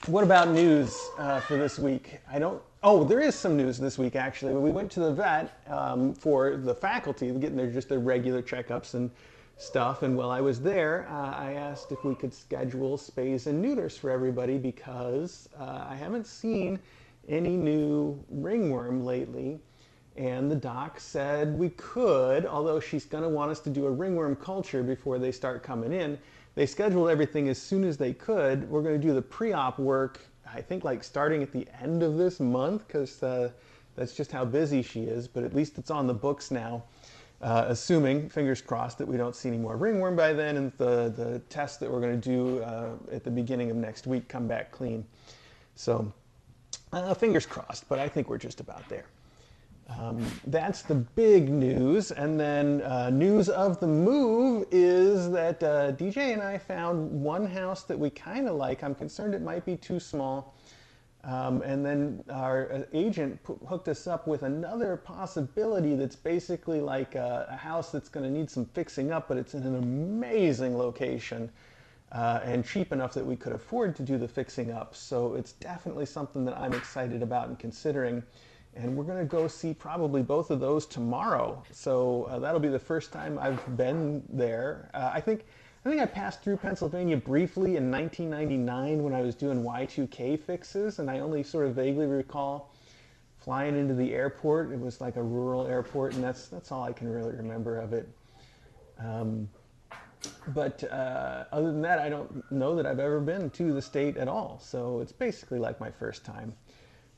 What about news for this week? I don't. Oh, there is some news this week actually. We went to the vet for the faculty, getting their regular checkups and stuff. And while I was there, I asked if we could schedule spays and neuters for everybody because I haven't seen any new ringworm lately. And the doc said we could, although she's going to want us to do a ringworm culture before they start coming in. They scheduled everything as soon as they could. We're going to do the pre-op work, I think, like starting at the end of this month, because that's just how busy she is. But at least it's on the books now, assuming, fingers crossed, that we don't see any more ringworm by then, and the tests that we're going to do at the beginning of next week come back clean. So fingers crossed, but I think we're just about there. That's the big news. And then news of the move is that DJ and I found one house that we kind of like. I'm concerned it might be too small. And then our agent hooked us up with another possibility that's basically like a house that's going to need some fixing up, but it's in an amazing location and cheap enough that we could afford to do the fixing up. So it's definitely something that I'm excited about and considering. And we're going to go see probably both of those tomorrow. So that'll be the first time I've been there. I think I passed through Pennsylvania briefly in 1999 when I was doing Y2K fixes, and I only sort of vaguely recall flying into the airport. It was like a rural airport, and that's all I can really remember of it. But other than that, I don't know that I've ever been to the state at all. So it's basically like my first time.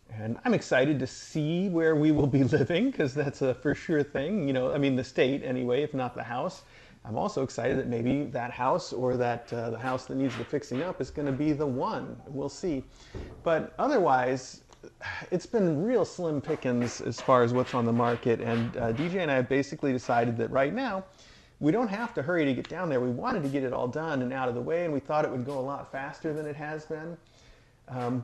And I'm excited to see where we will be living, because that's a for sure thing. You know, I mean, the state anyway, if not the house. I'm also excited that maybe that house or that the house that needs the fixing up is going to be the one. We'll see. But otherwise, it's been real slim pickings as far as what's on the market. And DJ and I have basically decided that right now, we don't have to hurry to get down there. We wanted to get it all done and out of the way, and we thought it would go a lot faster than it has been.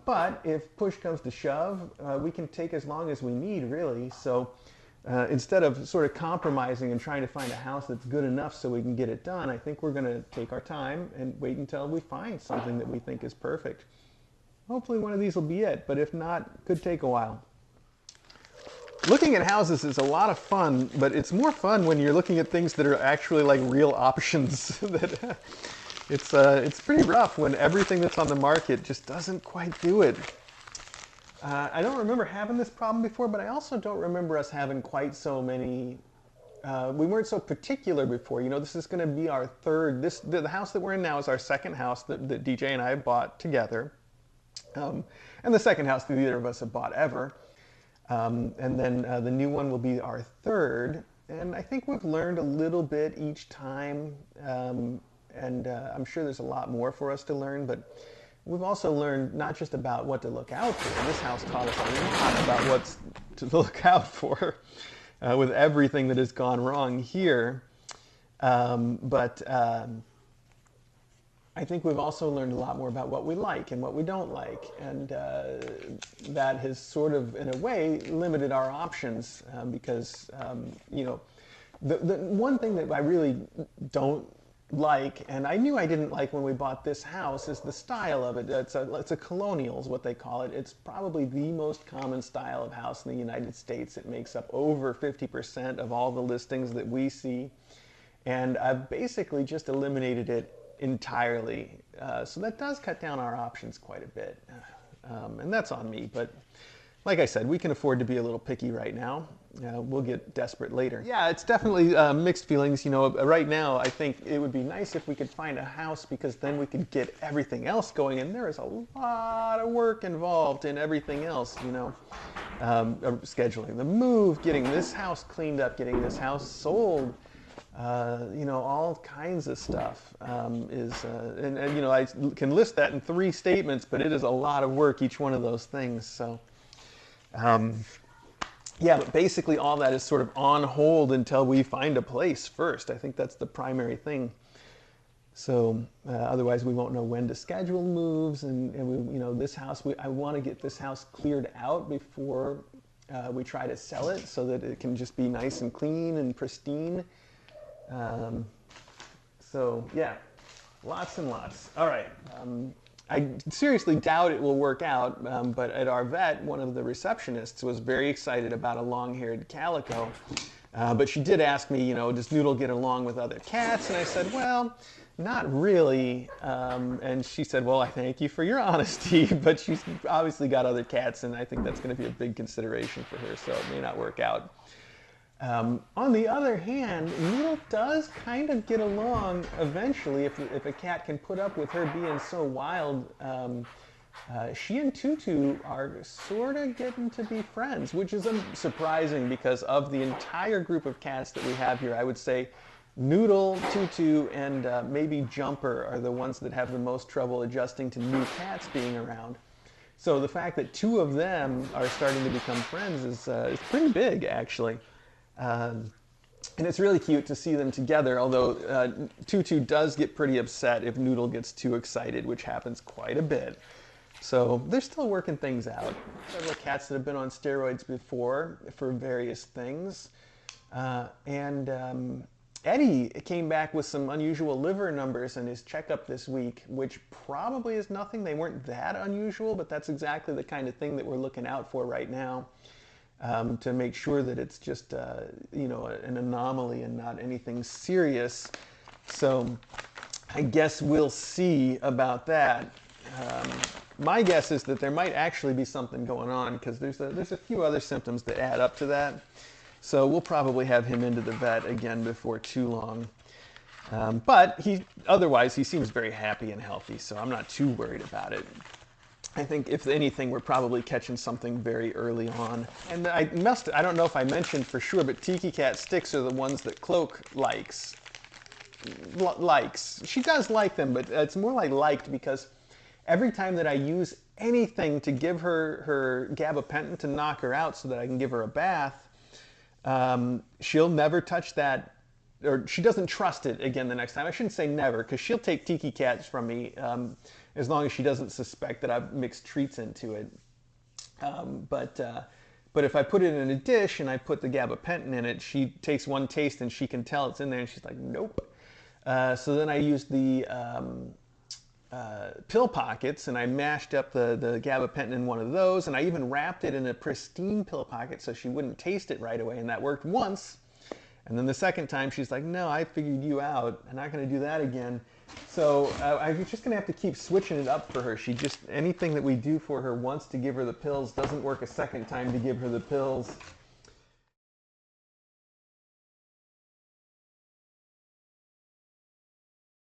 But if push comes to shove, we can take as long as we need, really. So instead of sort of compromising and trying to find a house that's good enough so we can get it done, I think we're going to take our time and wait until we find something that we think is perfect. Hopefully one of these will be it, but if not, it could take a while. Looking at houses is a lot of fun, but it's more fun when you're looking at things that are actually like real options. It's pretty rough when everything that's on the market just doesn't quite do it. I don't remember having this problem before, but I also don't remember us having quite so many. We weren't so particular before. You know, this is going to be our third. The house that we're in now is our second house that DJ and I bought together, and the second house that either of us have bought ever. And then the new one will be our third. And I think we've learned a little bit each time. And I'm sure there's a lot more for us to learn, but we've also learned not just about what to look out for. This house taught us a lot about what to look out for with everything that has gone wrong here. But I think we've also learned a lot more about what we like and what we don't like. And that has sort of, in a way, limited our options because, you know, the one thing that I really don't like, and I knew I didn't like when we bought this house, is the style of it. It's a colonial is what they call it. It's probably the most common style of house in the United States. It makes up over 50% of all the listings that we see. And I've basically just eliminated it entirely. So that does cut down our options quite a bit. And that's on me, but like I said, we can afford to be a little picky right now. We'll get desperate later. Yeah, it's definitely mixed feelings. You know, right now, I think it would be nice if we could find a house because then we could get everything else going. And there is a lot of work involved in everything else, you know. Scheduling the move, getting this house cleaned up, getting this house sold. You know, all kinds of stuff and you know, I can list that in 3 statements, but it is a lot of work, each one of those things. So. Yeah, but basically all that is sort of on hold until we find a place first. I think that's the primary thing. So otherwise we won't know when to schedule moves, and we, you know, this house, I want to get this house cleared out before we try to sell it so that it can just be nice and clean and pristine. So yeah, lots and lots. All right. I seriously doubt it will work out, but at our vet, one of the receptionists was very excited about a long-haired calico. But she did ask me, you know, does Noodle get along with other cats? And I said, well, not really. And she said, well, I thank you for your honesty, but she's obviously got other cats, and I think that's going to be a big consideration for her, so it may not work out. On the other hand, Noodle does kind of get along eventually if a cat can put up with her being so wild. She and Tutu are sort of getting to be friends, which is surprising because of the entire group of cats that we have here, I would say Noodle, Tutu, and maybe Jumper are the ones that have the most trouble adjusting to new cats being around. So the fact that two of them are starting to become friends is pretty big, actually. And it's really cute to see them together, although Tutu does get pretty upset if Noodle gets too excited, which happens quite a bit. So they're still working things out. Several cats that have been on steroids before for various things. Eddie came back with some unusual liver numbers in his checkup this week, which probably is nothing. They weren't that unusual, but that's exactly the kind of thing that we're looking out for right now. To make sure that it's just, you know, an anomaly and not anything serious. So I guess we'll see about that. My guess is that there might actually be something going on because there's a few other symptoms that add up to that. So we'll probably have him into the vet again before too long. But otherwise he seems very happy and healthy, so I'm not too worried about it. I think if anything, we're probably catching something very early on. And I don't know if I mentioned for sure, but Tiki Cat sticks are the ones that Cloak likes. She does like them, but it's more like liked because every time that I use anything to give her gabapentin to knock her out so that I can give her a bath, she'll never touch that, or she doesn't trust it again the next time. I shouldn't say never, because she'll take Tiki Cats from me as long as she doesn't suspect that I've mixed treats into it. But if I put it in a dish and I put the gabapentin in it, she takes one taste and she can tell it's in there and she's like, nope. So then I used the pill pockets and I mashed up the gabapentin in one of those, and I even wrapped it in a pristine pill pocket so she wouldn't taste it right away, and that worked once. And then the second time she's like, no, I figured you out. I'm not going to do that again. So I'm just going to have to keep switching it up for her. Anything that we do for her once to give her the pills doesn't work a second time to give her the pills.